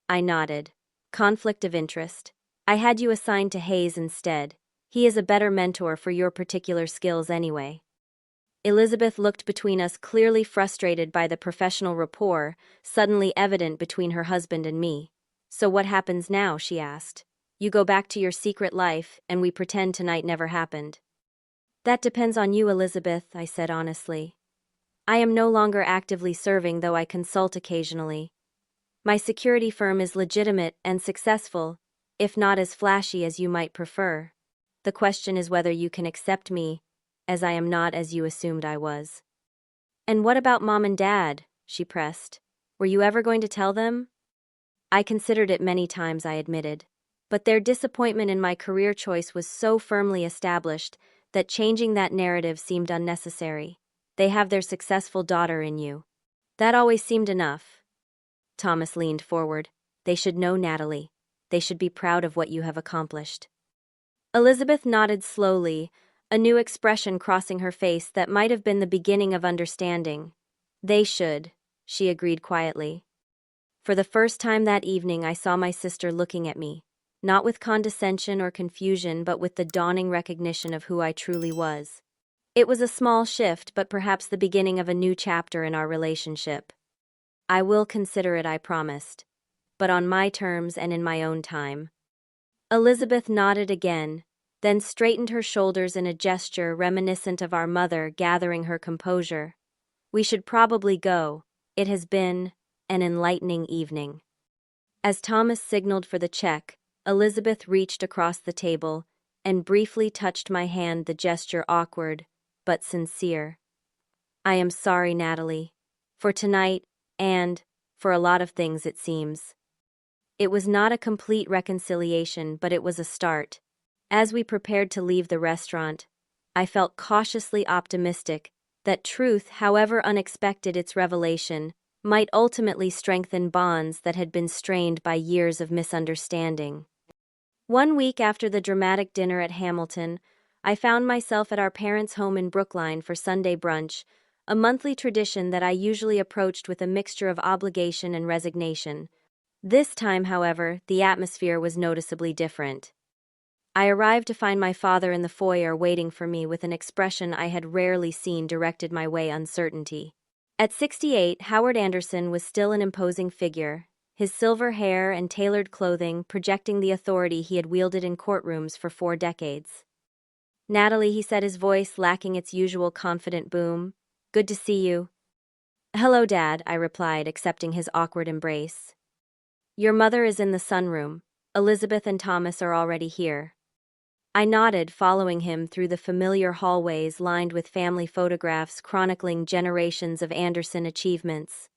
S1: I nodded. Conflict of interest. I had you assigned to Hayes instead. He is a better mentor for your particular skills anyway. Elizabeth looked between us, clearly frustrated by the professional rapport suddenly evident between her husband and me. So what happens now, she asked. You go back to your secret life, and we pretend tonight never happened. That depends on you, Elizabeth, I said honestly. I am no longer actively serving, though I consult occasionally. My security firm is legitimate and successful, if not as flashy as you might prefer. The question is whether you can accept me, as I am not as you assumed I was. And what about Mom and Dad? She pressed. Were you ever going to tell them? I considered it many times, I admitted. But their disappointment in my career choice was so firmly established that changing that narrative seemed unnecessary. They have their successful daughter in you. That always seemed enough. Thomas leaned forward. They should know, Natalie. They should be proud of what you have accomplished. Elizabeth nodded slowly, a new expression crossing her face that might have been the beginning of understanding. They should, she agreed quietly. For the first time that evening, I saw my sister looking at me, not with condescension or confusion, but with the dawning recognition of who I truly was. It was a small shift, but perhaps the beginning of a new chapter in our relationship. I will consider it, I promised, but on my terms and in my own time. Elizabeth nodded again, then straightened her shoulders in a gesture reminiscent of our mother, gathering her composure. We should probably go. It has been an enlightening evening. As Thomas signaled for the check, Elizabeth reached across the table and briefly touched my hand, the gesture awkward, but sincere. I am sorry, Natalie. For tonight, and for a lot of things, it seems. It was not a complete reconciliation, but it was a start. As we prepared to leave the restaurant, I felt cautiously optimistic that truth, however unexpected its revelation, might ultimately strengthen bonds that had been strained by years of misunderstanding. 1 week after the dramatic dinner at Hamilton, I found myself at our parents' home in Brookline for Sunday brunch, a monthly tradition that I usually approached with a mixture of obligation and resignation. This time, however, the atmosphere was noticeably different. I arrived to find my father in the foyer waiting for me with an expression I had rarely seen directed my way: uncertainty. At 68, Howard Anderson was still an imposing figure, his silver hair and tailored clothing projecting the authority he had wielded in courtrooms for 4 decades. Natalie, he said, his voice lacking its usual confident boom. Good to see you. Hello, Dad, I replied, accepting his awkward embrace. Your mother is in the sunroom. Elizabeth and Thomas are already here. I nodded, following him through the familiar hallways lined with family photographs chronicling generations of Anderson achievements.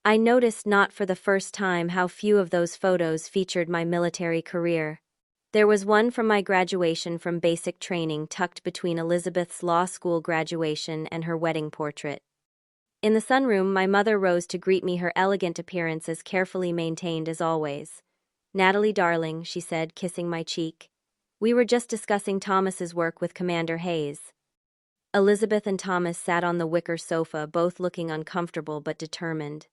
S1: I noticed not for the first time how few of those photos featured my military career. There was one from my graduation from basic training tucked between Elizabeth's law school graduation and her wedding portrait. In the sunroom, my mother rose to greet me, her elegant appearance as carefully maintained as always. "Natalie, darling," she said, kissing my cheek. "We were just discussing Thomas's work with Commander Hayes." Elizabeth and Thomas sat on the wicker sofa, both looking uncomfortable but determined.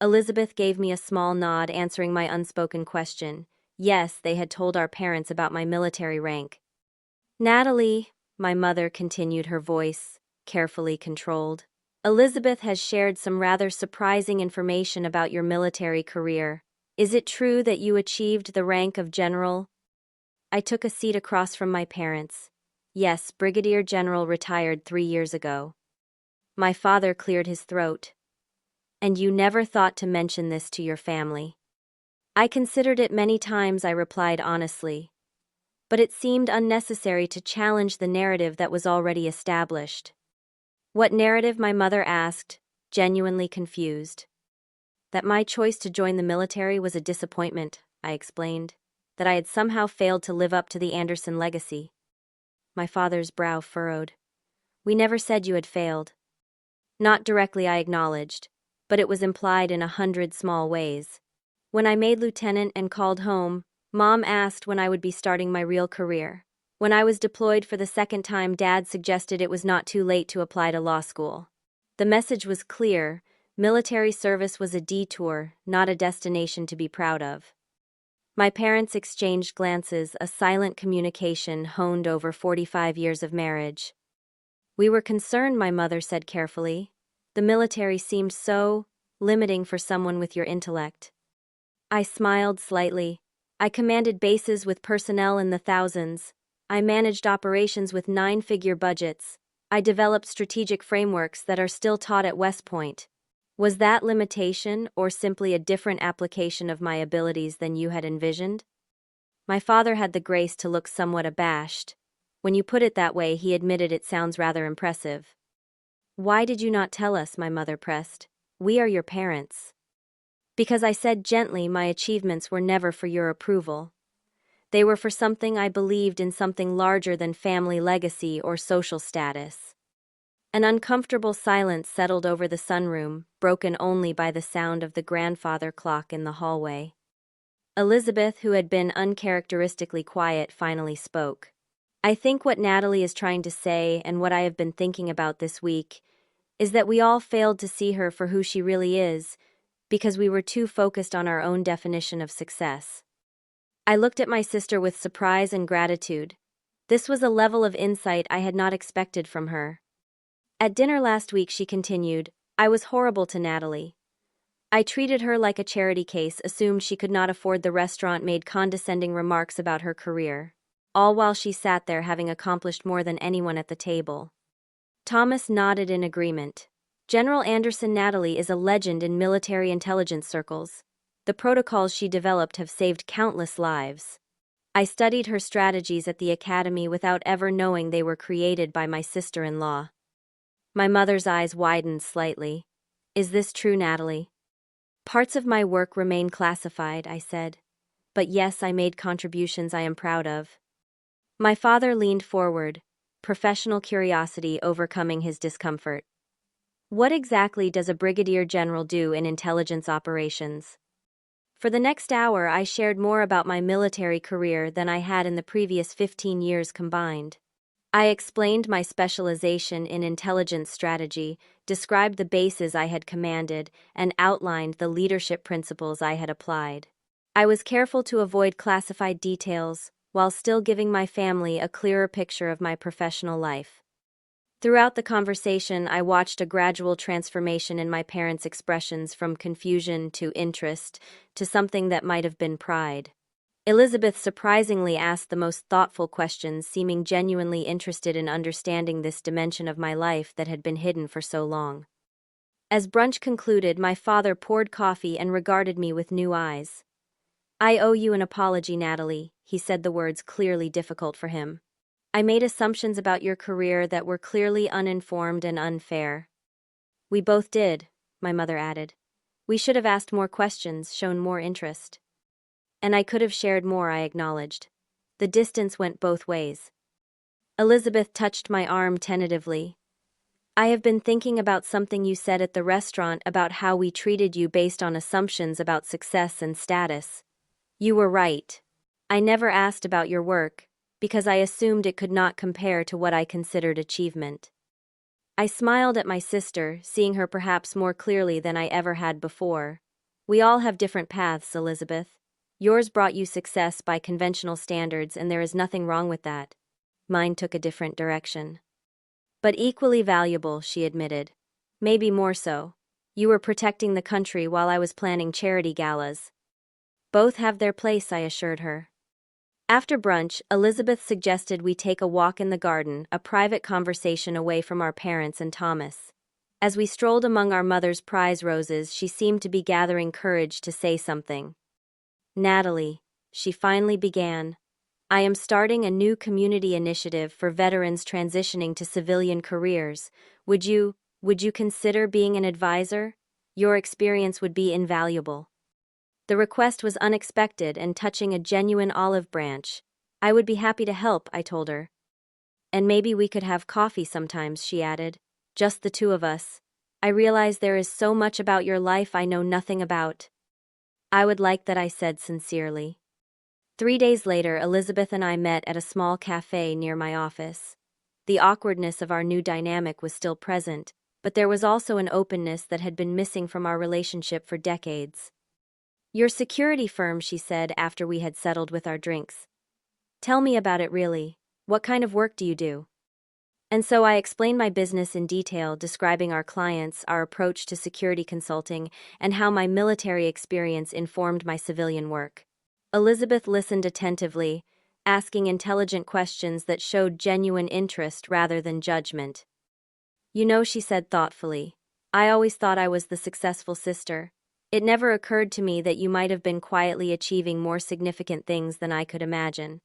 S1: Elizabeth gave me a small nod, answering my unspoken question. Yes, they had told our parents about my military rank. "Natalie," my mother continued, her voice carefully controlled, "Elizabeth has shared some rather surprising information about your military career. Is it true that you achieved the rank of general?" I took a seat across from my parents. "Yes, Brigadier General, retired 3 years ago." My father cleared his throat. "And you never thought to mention this to your family?" "I considered it many times," I replied honestly. "But it seemed unnecessary to challenge the narrative that was already established." "What narrative?" my mother asked, genuinely confused. "That my choice to join the military was a disappointment," I explained. "That I had somehow failed to live up to the Anderson legacy." My father's brow furrowed. "We never said you had failed." "Not directly," I acknowledged, "but it was implied in 100 small ways. When I made lieutenant and called home, Mom asked when I would be starting my real career. When I was deployed for the second time, Dad suggested it was not too late to apply to law school. The message was clear: military service was a detour, not a destination to be proud of." My parents exchanged glances, a silent communication honed over 45 years of marriage. "We were concerned," my mother said carefully. "The military seemed so limiting for someone with your intellect." I smiled slightly. "I commanded bases with personnel in the thousands. I managed operations with 9-figure budgets. I developed strategic frameworks that are still taught at West Point. Was that limitation, or simply a different application of my abilities than you had envisioned?" My father had the grace to look somewhat abashed. "When you put it that way," he admitted, "it sounds rather impressive." "Why did you not tell us?" my mother pressed. "We are your parents." "Because," I said gently, "my achievements were never for your approval. They were for something I believed in, something larger than family legacy or social status." An uncomfortable silence settled over the sunroom, broken only by the sound of the grandfather clock in the hallway. Elizabeth, who had been uncharacteristically quiet, finally spoke. "I think what Natalie is trying to say, and what I have been thinking about this week, is that we all failed to see her for who she really is, because we were too focused on our own definition of success." I looked at my sister with surprise and gratitude. This was a level of insight I had not expected from her. "At dinner last week," she continued, "I was horrible to Natalie. I treated her like a charity case, assumed she could not afford the restaurant, made condescending remarks about her career. All while she sat there having accomplished more than anyone at the table." Thomas nodded in agreement. "General Anderson, Natalie is a legend in military intelligence circles. The protocols she developed have saved countless lives. I studied her strategies at the academy without ever knowing they were created by my sister-in-law." My mother's eyes widened slightly. "Is this true, Natalie?" "Parts of my work remain classified," I said. "But yes, I made contributions I am proud of." My father leaned forward, professional curiosity overcoming his discomfort. "What exactly does a brigadier general do in intelligence operations?" For the next hour, I shared more about my military career than I had in the previous 15 years combined. I explained my specialization in intelligence strategy, described the bases I had commanded, and outlined the leadership principles I had applied. I was careful to avoid classified details, while still giving my family a clearer picture of my professional life. Throughout the conversation, I watched a gradual transformation in my parents' expressions, from confusion to interest to something that might have been pride. Elizabeth surprisingly asked the most thoughtful questions, seeming genuinely interested in understanding this dimension of my life that had been hidden for so long. As brunch concluded, my father poured coffee and regarded me with new eyes. "I owe you an apology, Natalie," he said, the words clearly difficult for him. "I made assumptions about your career that were clearly uninformed and unfair." "We both did," my mother added. We should have asked more questions, shown more interest. And I could have shared more, I acknowledged. The distance went both ways. Elizabeth touched my arm tentatively. I have been thinking about something you said at the restaurant about how we treated you based on assumptions about success and status. You were right. I never asked about your work, because I assumed it could not compare to what I considered achievement. I smiled at my sister, seeing her perhaps more clearly than I ever had before. We all have different paths, Elizabeth. Yours brought you success by conventional standards, and there is nothing wrong with that. Mine took a different direction. But equally valuable, she admitted. Maybe more so. You were protecting the country while I was planning charity galas. Both have their place, I assured her. After brunch, Elizabeth suggested we take a walk in the garden, a private conversation away from our parents and Thomas. As we strolled among our mother's prize roses, she seemed to be gathering courage to say something. Natalie, she finally began, I am starting a new community initiative for veterans transitioning to civilian careers. Would you consider being an advisor? Your experience would be invaluable. The request was unexpected and touching a genuine olive branch. I would be happy to help, I told her. And maybe we could have coffee sometimes, she added. Just the two of us. I realize there is so much about your life I know nothing about. I would like that, I said sincerely. 3 days later, Elizabeth and I met at a small cafe near my office. The awkwardness of our new dynamic was still present, but there was also an openness that had been missing from our relationship for decades. Your security firm, she said after we had settled with our drinks. Tell me about it really. What kind of work do you do? And so I explained my business in detail, describing our clients, our approach to security consulting, and how my military experience informed my civilian work. Elizabeth listened attentively, asking intelligent questions that showed genuine interest rather than judgment. You know, she said thoughtfully, I always thought I was the successful sister. It never occurred to me that you might have been quietly achieving more significant things than I could imagine.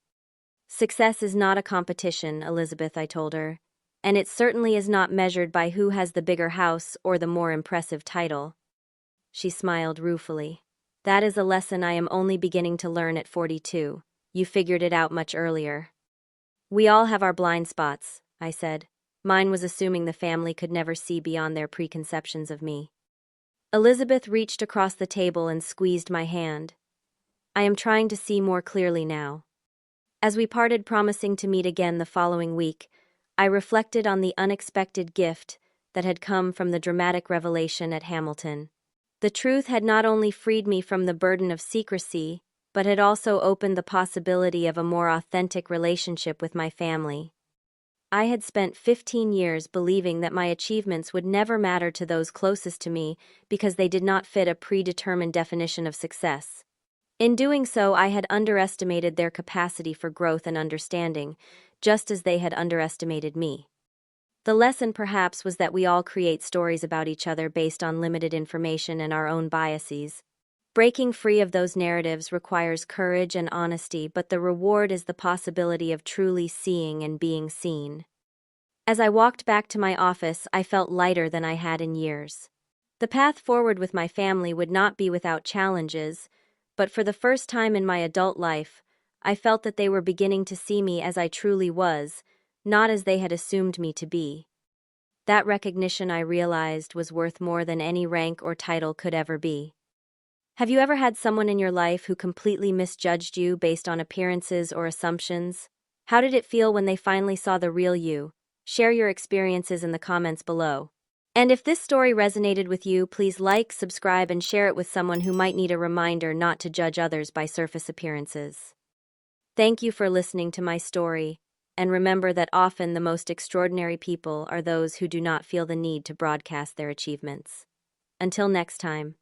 S1: Success is not a competition, Elizabeth, I told her, and it certainly is not measured by who has the bigger house or the more impressive title. She smiled ruefully. That is a lesson I am only beginning to learn at 42. You figured it out much earlier. We all have our blind spots, I said. Mine was assuming the family could never see beyond their preconceptions of me. Elizabeth reached across the table and squeezed my hand. I am trying to see more clearly now. As we parted, promising to meet again the following week, I reflected on the unexpected gift that had come from the dramatic revelation at Hamilton. The truth had not only freed me from the burden of secrecy, but had also opened the possibility of a more authentic relationship with my family. I had spent 15 years believing that my achievements would never matter to those closest to me because they did not fit a predetermined definition of success. In doing so, I had underestimated their capacity for growth and understanding, just as they had underestimated me. The lesson perhaps was that we all create stories about each other based on limited information and our own biases. Breaking free of those narratives requires courage and honesty, but the reward is the possibility of truly seeing and being seen. As I walked back to my office, I felt lighter than I had in years. The path forward with my family would not be without challenges, but for the first time in my adult life, I felt that they were beginning to see me as I truly was, not as they had assumed me to be. That recognition, I realized, was worth more than any rank or title could ever be. Have you ever had someone in your life who completely misjudged you based on appearances or assumptions? How did it feel when they finally saw the real you? Share your experiences in the comments below. And if this story resonated with you, please like, subscribe, and share it with someone who might need a reminder not to judge others by surface appearances. Thank you for listening to my story, and remember that often the most extraordinary people are those who do not feel the need to broadcast their achievements. Until next time.